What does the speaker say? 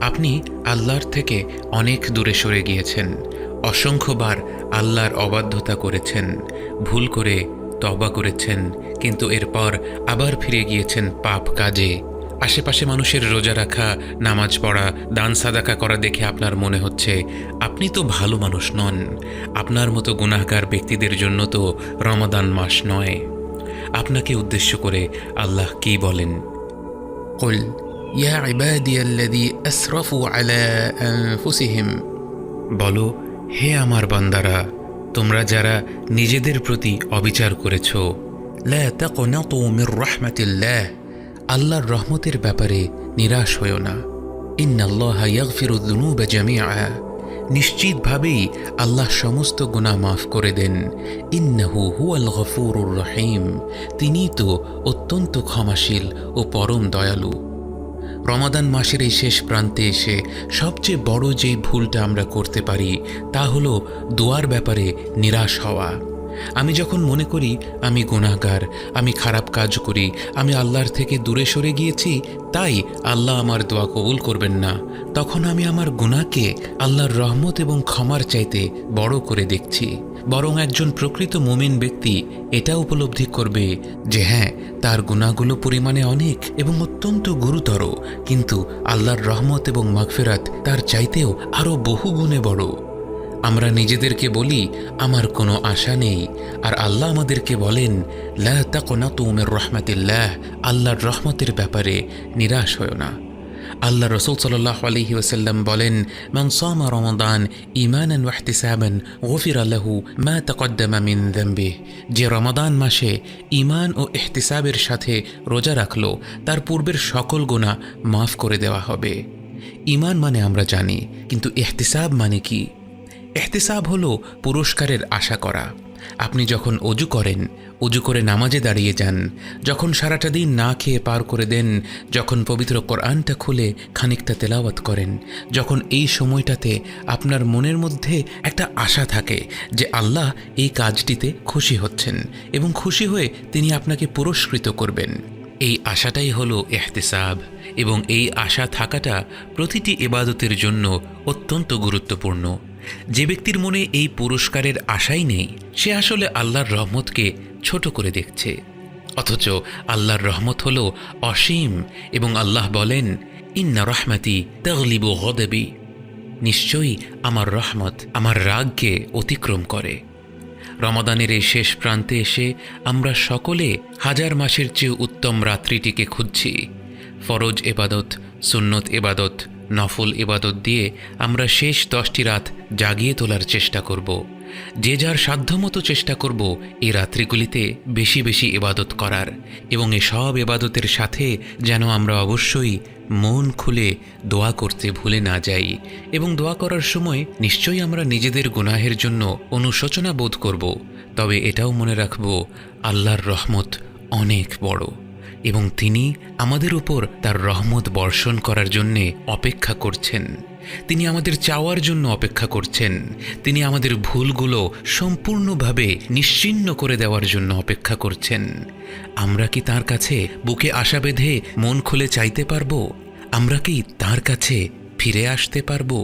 আপনি আল্লাহর থেকে অনেক দূরে সরে গিয়েছেন, অসংখ্যবার আল্লাহর অবাধ্যতা করেছেন, ভুল করে তওবা করেছেন, কিন্তু এরপর আবার ফিরে গিয়েছেন পাপ কাজে। আশেপাশে মানুষের রোজা রাখা, নামাজ পড়া, দান সাদাকা করা দেখে আপনার মনে হচ্ছে আপনি তো ভালো মানুষ নন। আপনার মতো গুনাহগার ব্যক্তিদের জন্য তো রমাদান মাস নয়। আপনাকে উদ্দেশ্য করে আল্লাহ কি বলেন? কুল ইয়া ইবাদিয়াল্লাযী আসরাফু আলা আনফুসিহিম, বলো, হে আমার বান্দারা, তোমরা যারা নিজেদের প্রতি অবিচার করেছ, লা তাকনাতু মির রাহমাতিল্লাহ, আল্লাহর রহমতের ব্যাপারে নিরাশ হয়ো না। ইন্নাল্লাহা ইয়াগফিরুয যুনুবা জামিআ, নিশ্চিতভাবেই আল্লাহ সমস্ত গুনাহ মাফ করে দেন। ইন্নাহু হুয়াল গফুরুর রহিম, তিনিই তো অত্যন্ত ক্ষমাশীল ও পরম দয়ালু। রমাদান মাসের এই শেষ প্রান্তে এসে সবচেয়ে বড় যেই ভুলটা আমরা করতে পারি তা হলো দোয়ার ব্যাপারে নিরাশ হওয়া। আমি যখন মনে করি আমি গুনাহগার, আমি খারাপ কাজ করি, আমি আল্লাহর থেকে দূরে সরে গিয়েছি, তাই আল্লাহ আমার দোয়া কবুল করবেন না, তখন আমি আমার গুনাহকে আল্লাহর রহমত এবং ক্ষমার চাইতে বড় করে দেখছি। বরং একজন প্রকৃত মুমিন ব্যক্তি এটা উপলব্ধি করবে যে হ্যাঁ, তার গুনাহগুলো পরিমাণে অনেক এবং অত্যন্ত গুরুতর, কিন্তু আল্লাহর রহমত এবং মাগফিরাত তার চাইতেও আরও বহু গুণে বড়। আমরা নিজেদেরকে বলি আমার কোনো আশা নেই, আর আল্লাহ আমাদেরকে বলেন লা তাকনাতু মির রাহমাতিল্লাহ, আল্লাহর রহমতের ব্যাপারে নিরাশ হয়ো না। আল্লাহ রাসূল সাল্লাল্লাহু আলাইহি ওয়াসাল্লাম বলেন, মান সামা রমাদান ঈমানান ওয়া ইহতিসাবান গুফিরা লাহু মা তাকদ্দামা মিন যামবিহি, যে রমাদান মাসে ঈমান ও ইহতিসাবের সাথে রোজা রাখলো তার পূর্বের সকল গুনাহ মাফ করে দেওয়া হবে। ঈমান মানে আমরা জানি, কিন্তু ইহতিসাব মানে কি? ইহতিসাব হলো পুরস্কারের আশা করা। আপনি যখন অজু করেন, অজু করে নামাজে দাঁড়িয়ে যান, যখন সারাটা দিন না খেয়ে পার করে দেন, যখন পবিত্র কোরআনটা খুলে খানিকটা তেলাওয়াত করেন, যখন এই সময়টাতে আপনার মনের মধ্যে একটা আশা থাকে যে আল্লাহ এই কাজটিতে খুশি হচ্ছেন এবং খুশি হয়ে তিনি আপনাকে পুরস্কৃত করবেন, এই আশাটাই হলো ইহতিসাব। এবং এই আশা থাকাটা প্রতিটি ইবাদতের জন্য অত্যন্ত গুরুত্বপূর্ণ। যে ব্যক্তির মনে এই পুরস্কারের আশাই নেই, সে আসলে আল্লাহর রহমতকে ছোট করে দেখছে। অথচ আল্লাহর রহমত হলো অসীম, এবং আল্লাহ বলেন ইন্না রাহমাতি তাগলিবু গদাবি, নিশ্চয়ই আমার রহমত আমার রাগকে অতিক্রম করে। রমাদানের এই শেষ প্রান্তে এসে আমরা সকলে হাজার মাসের চেয়ে উত্তম রাত্রিটিকে খুঁজছি। ফরজ ইবাদত, সুন্নত ইবাদত, নফল ইবাদত দিয়ে আমরা শেষ 10টি রাত জাগিয়ে তোলার চেষ্টা করব। যে যার সাধ্যমতো চেষ্টা করব এই রাত্রিগুলিতে বেশি বেশি ইবাদত করার, এবং এসব ইবাদতের সাথে যেন আমরা অবশ্যই মন খুলে দোয়া করতে ভুলে না যাই। এবং দোয়া করার সময় নিশ্চয়ই আমরা নিজেদের গুনাহের জন্য অনুশোচনা বোধ করব, তবে এটাও মনে রাখব আল্লাহর রহমত অনেক বড়, এবং তিনি আমাদের উপর তার রহমত বর্ষণ করার জন্যে অপেক্ষা করছেন। তিনি আমাদের চাওয়ার জন্য অপেক্ষা করছেন। তিনি আমাদের ভুলগুলো সম্পূর্ণভাবে নিশ্চিহ্ন করে দেওয়ার জন্য অপেক্ষা করছেন। আমরা কি তার কাছে বুকে আশা বেঁধে মন খুলে চাইতে পারবো? আমরা কি তার কাছে ফিরে আসতে পারবো?